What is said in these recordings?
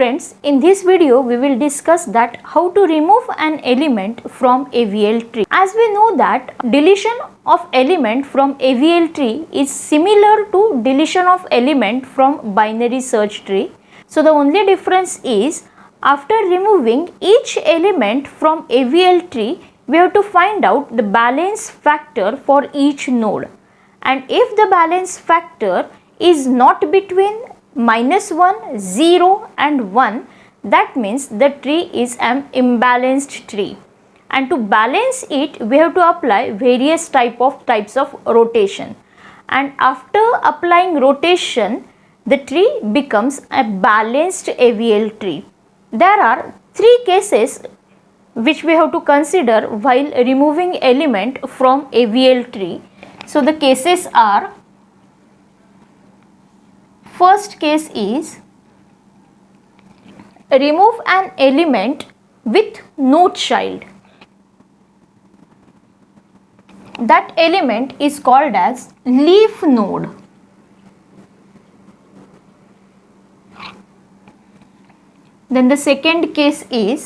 friends, in this video we will discuss that how to remove an element from AVL tree. As we know that deletion of element from AVL tree is similar to deletion of element from binary search tree. So the only difference is after removing each element from AVL tree, we have to find out the balance factor for each node. And if the balance factor is not between -1, 0 and 1, that means the tree is an imbalanced tree. And to balance it, we have to apply various types of rotation. And after applying rotation, the tree becomes a balanced AVL tree. There are 3 cases which we have to consider while removing element from AVL tree. So the cases are, first case is remove an element with no child. That element is called as leaf node. Then the second case is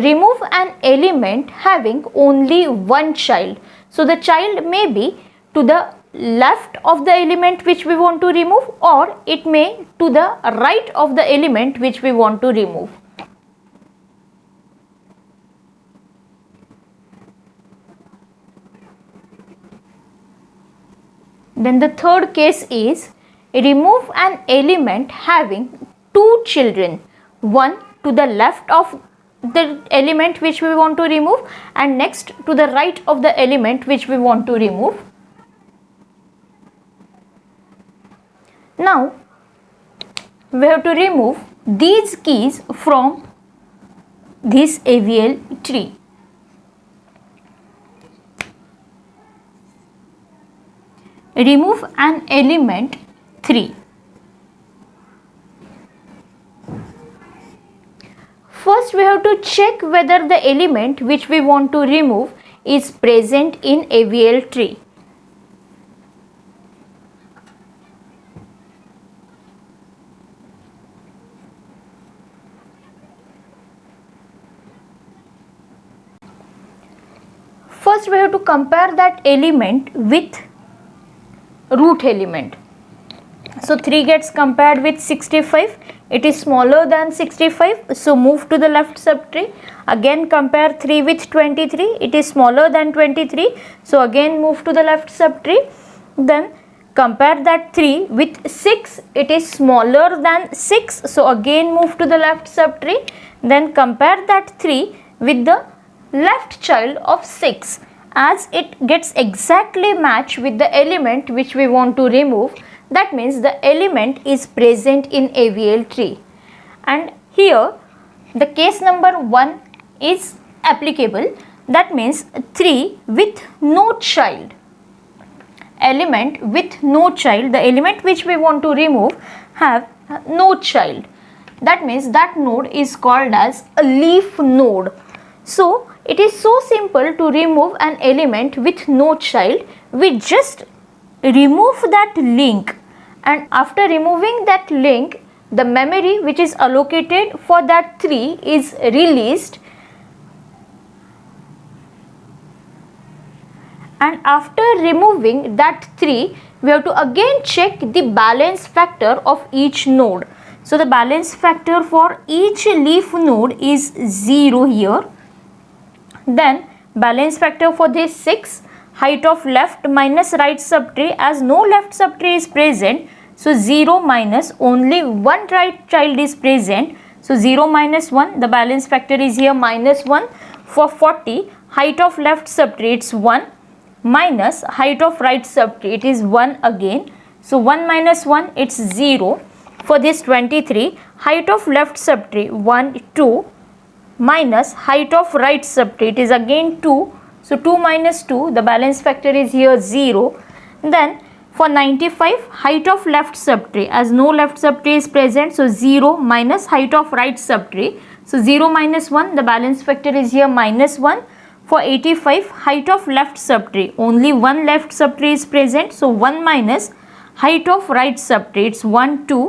remove an element having only one child. So the child may be to the left of the element which we want to remove, or it may to the right of the element which we want to remove. Then the third case is remove an element having 2 children, one to the left of the element which we want to remove and next to the right of the element which we want to remove. Now we have to remove these keys from this AVL tree. Remove an element 3. First we have to check whether the element which we want to remove is present in AVL tree. First we have to compare that element with root element. So 3 gets compared with 65. It is smaller than 65, so move to the left subtree. Again compare 3 with 23. It is smaller than 23, so again move to the left subtree. Then compare that 3 with 6. It is smaller than 6, so again move to the left subtree. Then compare that 3 with the left child of 6. As it gets exactly matched with the element which we want to remove, that means the element is present in AVL tree. And here the case number 1 is applicable. That means 3 with no child. Element with no child, the element which we want to remove have no child. That means that node is called as a leaf node. So it is so simple to remove an element with no child. We just remove that link, and after removing that link, the memory which is allocated for that 3 is released, and after removing that 3, we have to again check the balance factor of each node. So the balance factor for each leaf node is 0 here. Then balance factor for this 6, height of left minus right subtree, as no left subtree is present, so 0 minus only one right child is present, so 0 minus 1, the balance factor is here -1. For 40, height of left subtree it's 1 minus height of right subtree, it is 1 again, so 1 minus 1 it's 0. For this 23, height of left subtree 1, 2 minus height of right subtree, it is again 2, so 2 minus 2, the balance factor is here 0. Then for 95, height of left subtree, as no left subtree is present, so 0 minus height of right subtree, so 0 minus 1, the balance factor is here -1. For 85, height of left subtree, only one left subtree is present, so 1 minus height of right subtree, it's 1, 2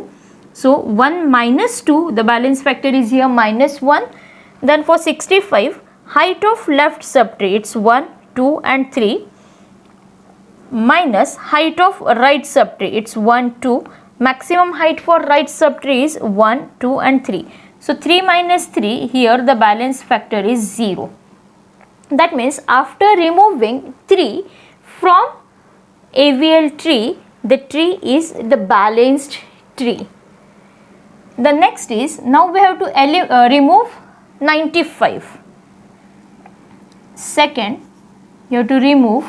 So 1 minus 2, the balance factor is here minus 1. Then for 65, height of left subtree, it's 1, 2 and 3, minus height of right subtree, it's 1, 2. Maximum height for right subtree is 1, 2 and 3. So 3 minus 3, here the balance factor is 0. That means after removing 3 from AVL tree, the tree is the balanced tree. The next is, now we have to remove 95. Second, you have to remove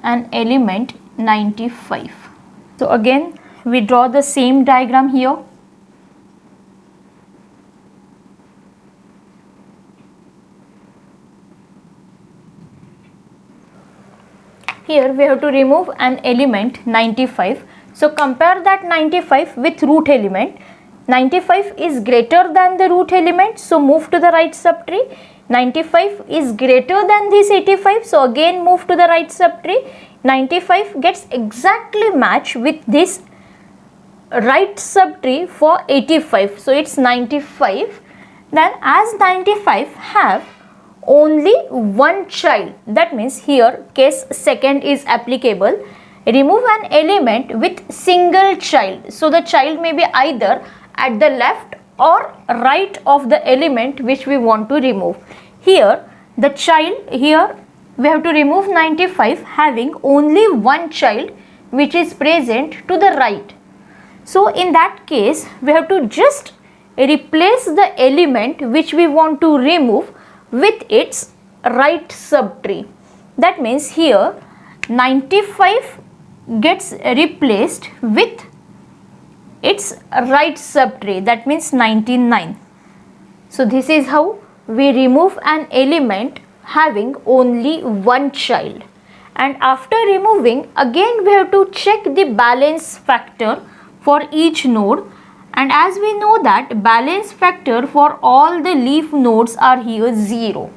an element 95. So again we draw the same diagram here. Here we have to remove an element 95. So compare that 95 with root element. 95 is greater than the root element, so move to the right subtree. 95 is greater than this 85, so again move to the right subtree. 95 gets exactly match with this right subtree for 85, so it's 95. Then as 95 have only one child, that means here case second is applicable. Remove an element with single child, so the child may be either at the left or right of the element which we want to remove. Here the child, here we have to remove 95 having only one child which is present to the right. So in that case we have to just replace the element which we want to remove with its right subtree. That means here 95 gets replaced with its right subtree, that means 99. So this is how we remove an element having only one child. And after removing, again we have to check the balance factor for each node. And as we know that balance factor for all the leaf nodes are here 0.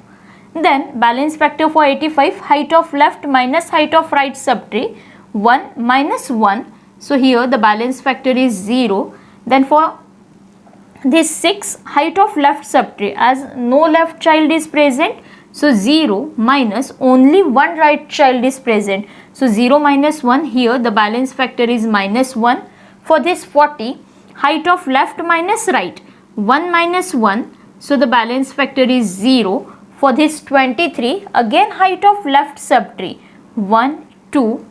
Then balance factor for 85, height of left minus height of right subtree, 1 minus 1. So here the balance factor is 0. Then for this 6, height of left subtree, as no left child is present, so 0 minus only one right child is present. So 0 minus 1, here the balance factor is minus 1. For this 40, height of left minus right, 1 minus 1, so the balance factor is 0. For this 23, again height of left subtree, 1, 2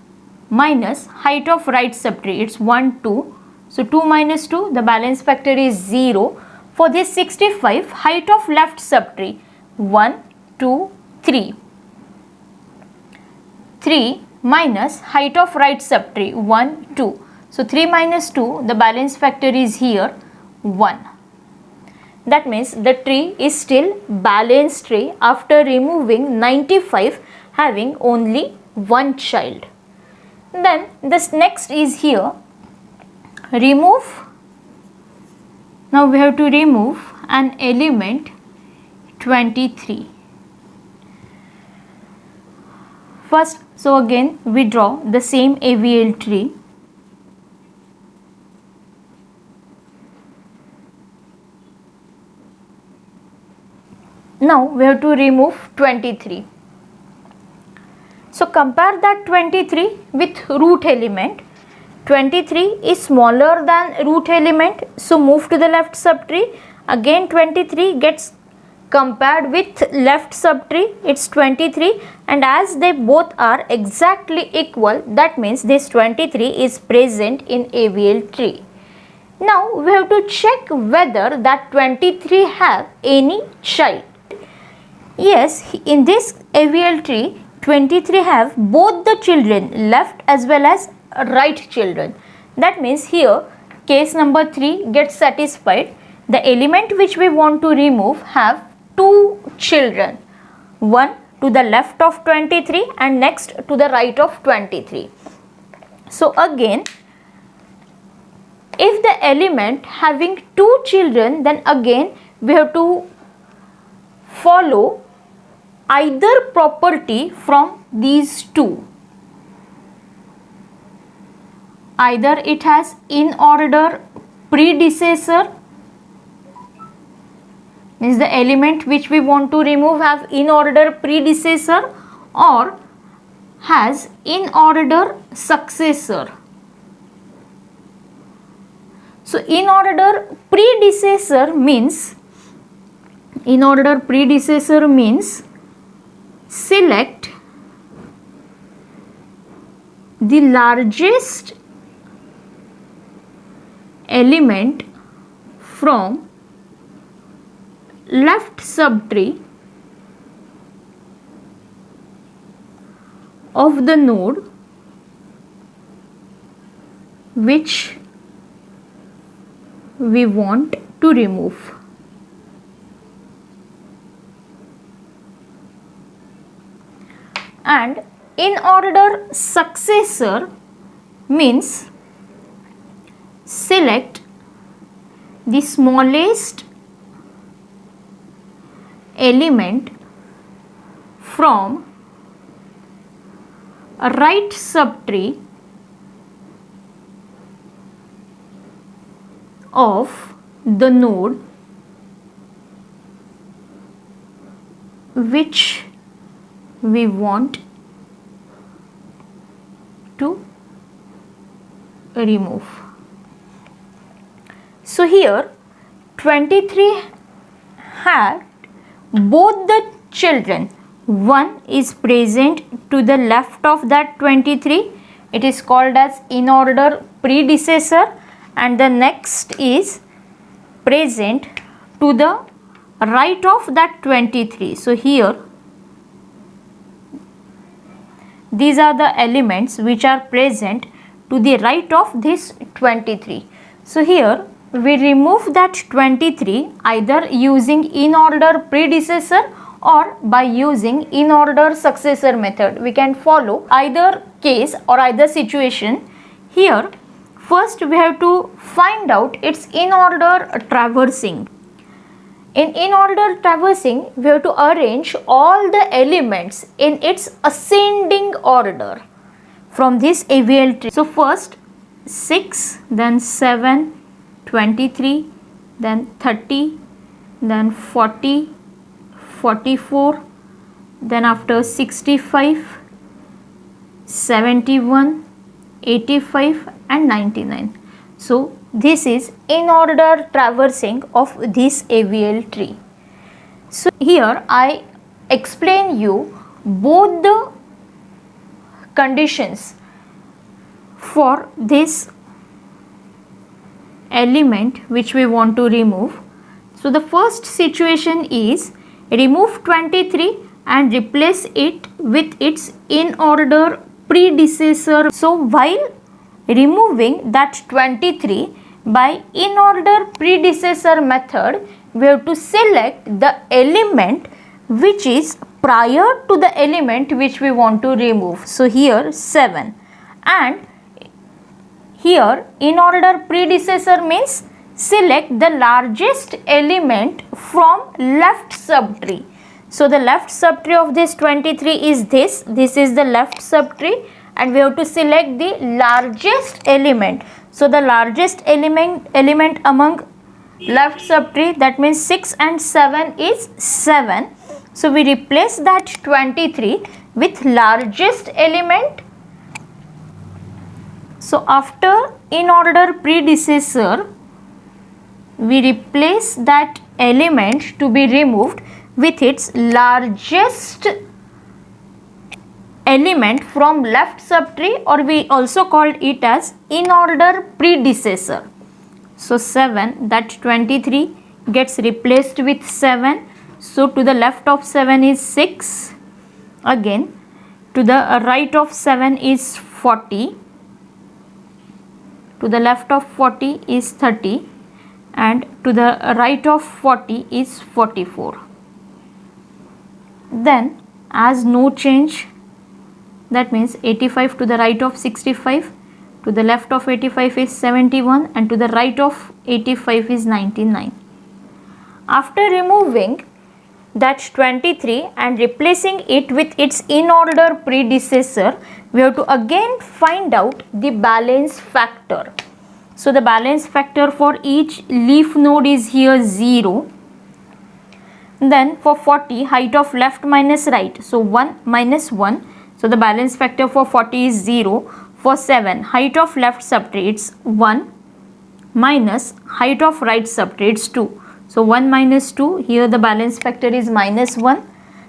minus height of right subtree, it's 1, 2. So 2 minus 2, the balance factor is 0. For this 65, height of left subtree, 1, 2, 3. 3 minus height of right subtree, 1, 2. So 3 minus 2, the balance factor is here 1. That means the tree is still balanced tree after removing 95 having only one child. Then this next is here remove. Now we have to remove an element 23. First, so again we draw the same AVL tree. Now we have to remove 23. So compare that 23 with root element. 23 is smaller than root element, so move to the left subtree. Again 23 gets compared with left subtree, it's 23, and as they both are exactly equal, that means this 23 is present in AVL tree. Now we have to check whether that 23 have any child. Yes, in this AVL tree 23 have both the children, left as well as right children. That means here case number 3 gets satisfied. The element which we want to remove have two children, one to the left of 23 and next to the right of 23. So again, if the element having two children, then again we have to follow either property from these two. either it has in order predecessor, means the element which we want to remove have in order predecessor, or has in order successor. So in order predecessor means select the largest element from left subtree of the node which we want to remove. And in order successor means select the smallest element from a right subtree of the node which we want to remove. So here 23 had both the children. One is present to the left of that 23. It is called as in order predecessor, and the next is present to the right of that 23. So here these are the elements which are present to the right of this 23. So here we remove that 23 either using in order predecessor or by using in order successor method. We can follow either case or either situation. Here first we have to find out its in order traversing. In order traversing, we have to arrange all the elements in its ascending order from this AVL tree. So first 6, then 7, 23, then 30, then 40, 44, then after 65, 71, 85 and 99. So this is in order traversing of this AVL tree. So here I explain you both the conditions for this element which we want to remove. So the first situation is remove 23 and replace it with its in order predecessor. So while removing that 23 by in order predecessor method, we have to select the element which is prior to the element which we want to remove. So here 7, and here in order predecessor means select the largest element from left subtree. So the left subtree of this 23 is this is the left subtree, and we have to select the largest element. So the largest element among left subtree, that means 6 and 7 is 7. So we replace that 23 with largest element. So after in order predecessor, we replace that element to be removed with its largest element from left subtree, or we also called it as in order predecessor. So 7, that 23 gets replaced with 7. So to the left of 7 is 6. Again to the right of 7 is 40. To the left of 40 is 30, and to the right of 40 is 44. Then as no change, that means 85 to the right of 65, to the left of 85 is 71, and to the right of 85 is 99. After removing that 23 and replacing it with its in order predecessor, we have to again find out the balance factor. So the balance factor for each leaf node is here 0. Then for 40, height of left minus right, so 1 minus 1. So the balance factor for 40 is 0. For 7, height of left subtrates 1 minus height of right subtrates 2. So 1 minus 2, here the balance factor is minus 1.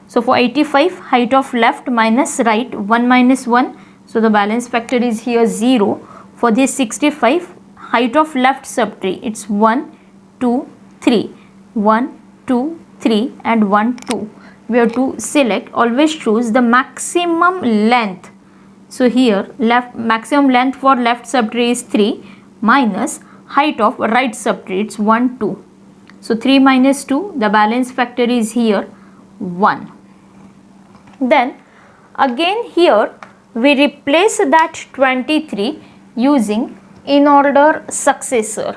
So for 85, height of left minus right, 1 minus 1. So the balance factor is here 0. For this 65, height of left subtree, it's 1, 2, 3. 1, 2, 3 and 1, 2. We have to select, always choose the maximum length. So here maximum length for left subtree is 3 minus height of right subtree, it's 1, 2. So 3 minus 2, the balance factor is here 1. Then again here we replace that 23 using in order successor.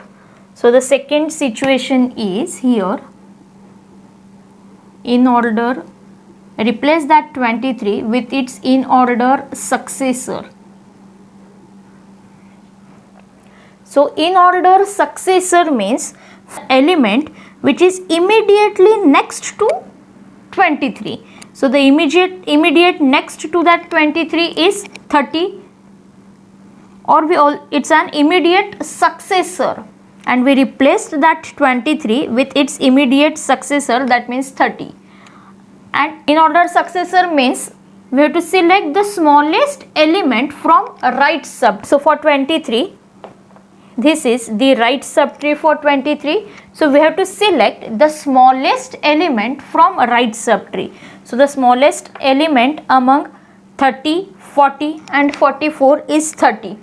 So the second situation is here in order, replace that 23 with its in order successor. So in order successor means element which is immediately next to 23. So the immediate next to that 23 is 30, or it's an immediate successor, and we replaced that 23 with its immediate successor, that means 30. And in order successor means we have to select the smallest element from right sub. So for 23, this is the right subtree for 23. So we have to select the smallest element from right subtree. So the smallest element among 30, 40 and 44 is 30,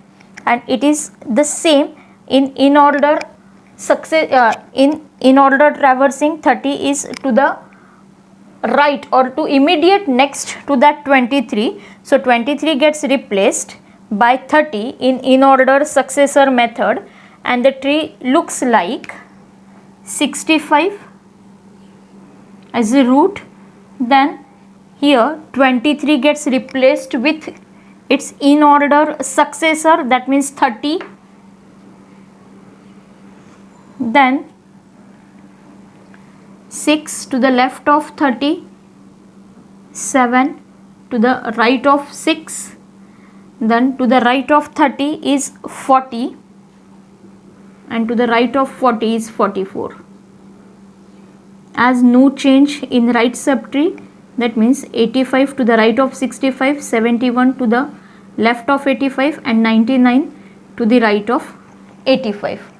and it is the same in order success in order traversing. 30 is to the right or to immediate next to that 23. So 23 gets replaced by 30 in order successor method, and the tree looks like 65 as a root. Then here 23 gets replaced with its in order successor, that means 30. Then 6 to the left of 30, 7 to the right of 6, then to the right of 30 is 40, and to the right of 40 is 44. As no change in right subtree, that means 85 to the right of 65, 71 to the left of 85 and 99 to the right of 85.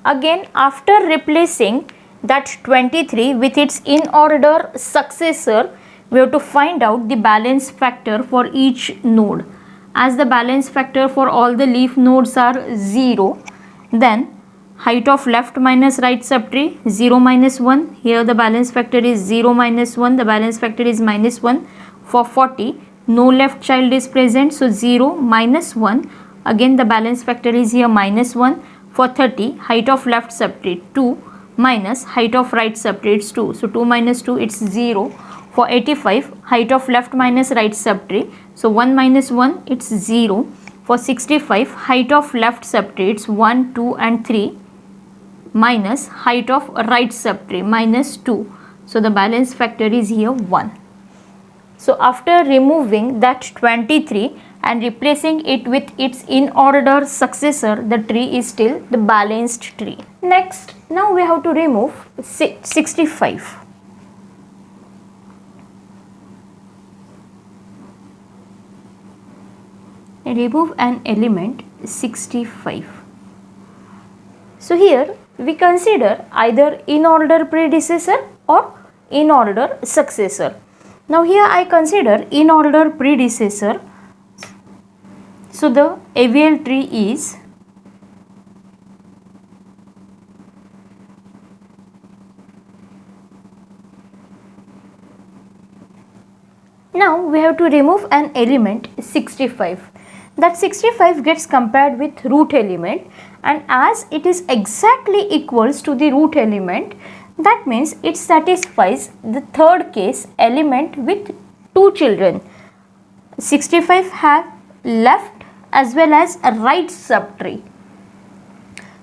Again, after replacing that 23 with its in order successor, we have to find out the balance factor for each node. As the balance factor for all the leaf nodes are 0, then height of left minus right subtree 0 minus 1. Here the balance factor is 0 minus 1, the balance factor is minus 1. For 40, no left child is present, so 0 minus 1. Again the balance factor is here minus 1. For 30, height of left subtree 2 minus height of right subtrates 2. So 2 minus 2, it's 0. For 85, height of left minus right subtree, so 1 minus 1, it's 0. For 65, height of left subtrates 1, 2 and 3 minus height of right subtree minus 2. So the balance factor is here 1. So after removing that 23 and replacing it with its in order successor, the tree is still the balanced tree. Next, now we have to remove 65. Remove an element 65. So here we consider either in order predecessor or in order successor. Now here I consider in order predecessor. So the AVL tree is now we have to remove an element 65. That 65 gets compared with root element, and as it is exactly equals to the root element, That means it satisfies the third case element with two children. 65 have left as well as a right subtree.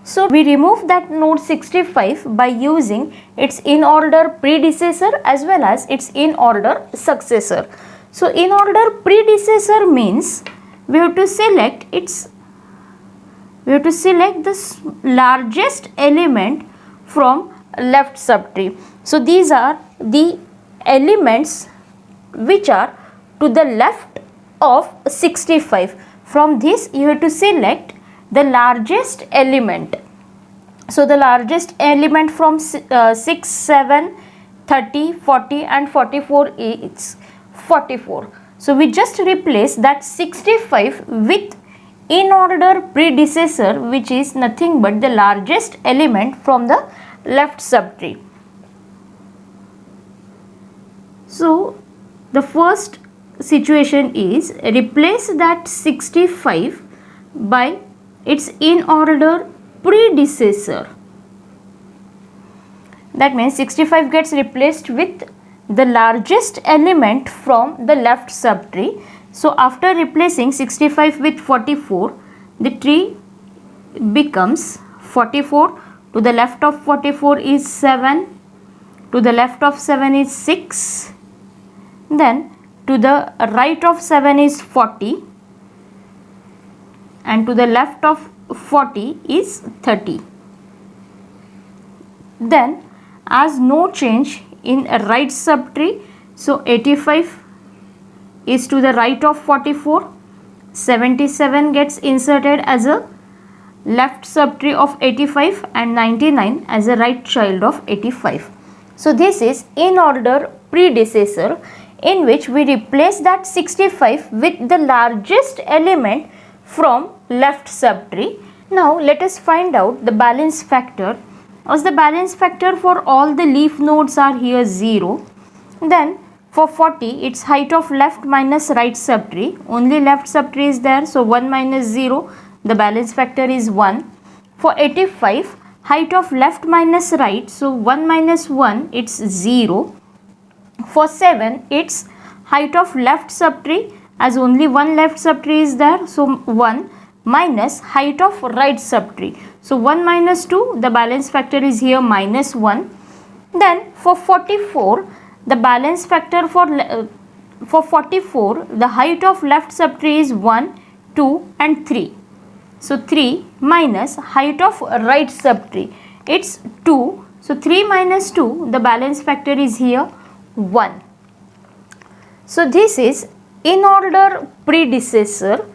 So we remove that node 65 by using its in order predecessor as well as its in order successor. So in order predecessor means we have to select the largest element from left subtree. So these are the elements which are to the left of 65. From this you have to select the largest element. So the largest element from 6, 7, 30, 40 and 44 is 44. So we just replace that 65 with in order predecessor, which is nothing but the largest element from the left subtree. So the first situation is replace that 65 by its in order predecessor. That means 65 gets replaced with the largest element from the left subtree. So after replacing 65 with 44, the tree becomes 44. To the left of 44 is 7. To the left of 7 is 6. Then to the right of 7 is 40. And to the left of 40 is 30. Then as no change in a right subtree, so 85 is to the right of 44, 77 gets inserted as a left subtree of 85 and 99 as a right child of 85. So this is in order predecessor, in which we replace that 65 with the largest element from left subtree. Now let us find out the balance factor. As the balance factor for all the leaf nodes are here 0, then for 40 its height of left minus right subtree, only left subtree is there, so 1 minus 0, the balance factor is 1. For 85 height of left minus right, so 1 minus 1, it's 0. For 7 its height of left subtree, as only one left subtree is there, so 1 minus height of right subtree. So 1 minus 2, the balance factor is here minus 1. Then for 44, the balance factor for 44, the height of left subtree is 1, 2 and 3. So 3 minus height of right subtree, it's 2. So 3 minus 2, the balance factor is here 1. So this is in order predecessor.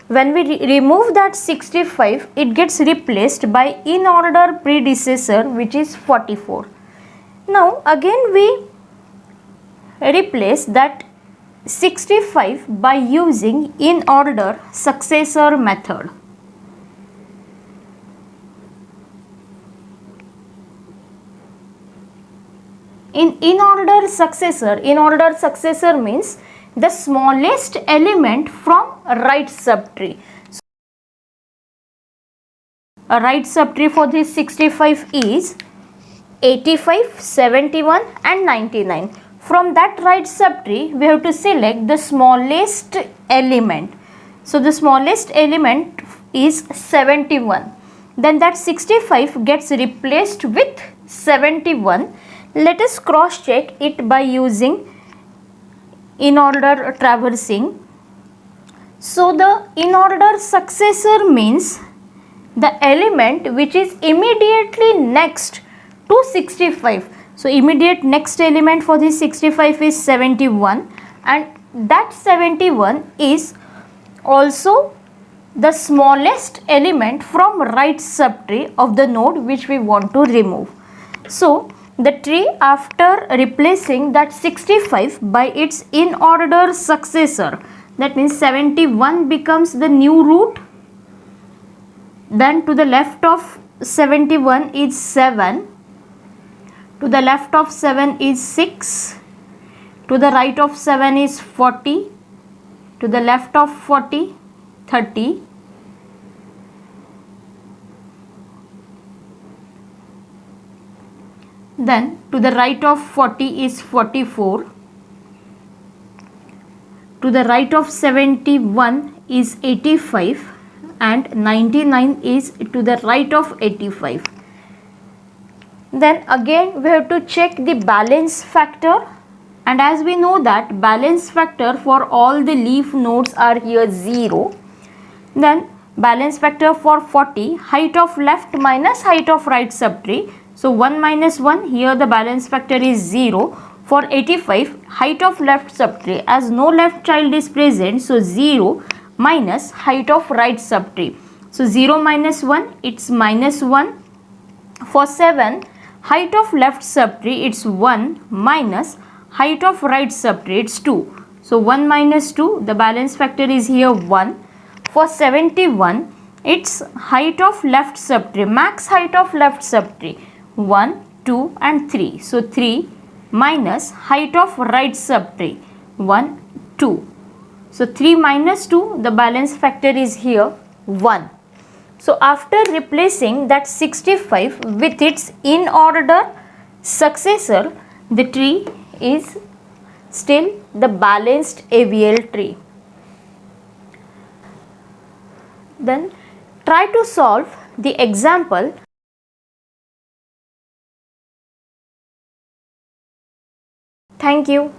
When we remove that 65, it gets replaced by in order predecessor, which is 44. Now again we replace that 65 by using in order successor method. In order successor means the smallest element from right subtree. So, a right subtree for this 65 is 85, 71 and 99. From that right subtree, we have to select the smallest element. So the smallest element is 71. Then that 65 gets replaced with 71. Let us cross check it by using in order traversing. So the in order successor means the element which is immediately next to 65. So immediate next element for this 65 is 71, and that 71 is also the smallest element from right subtree of the node which we want to remove. So the tree, after replacing that 65 by its in order successor, that means 71 becomes the new root. Then to the left of 71 is 7. To the left of 7 is 6. To the right of 7 is 40. To the left of 40, 30. Then to the right of 40 is 44. To the right of 71 is 85, and 99 is to the right of 85. Then again we have to check the balance factor, and as we know that balance factor for all the leaf nodes are here 0. Then balance factor for 40, height of left minus height of right subtree. So 1 minus 1, here the balance factor is 0. For 85, height of left subtree, as no left child is present, so 0 minus height of right subtree. So 0 minus 1, it's minus 1. For 7, height of left subtree, it's 1 minus height of right subtree, it's 2. So 1 minus 2, the balance factor is here 1. For 71, its height of left subtree, max height of left subtree, 1, 2 and 3. So 3 minus height of right subtree, 1, 2. So 3 minus 2, the balance factor is here 1. So after replacing that 65 with its in order successor, the tree is still the balanced AVL tree. Then try to solve the example. Thank you.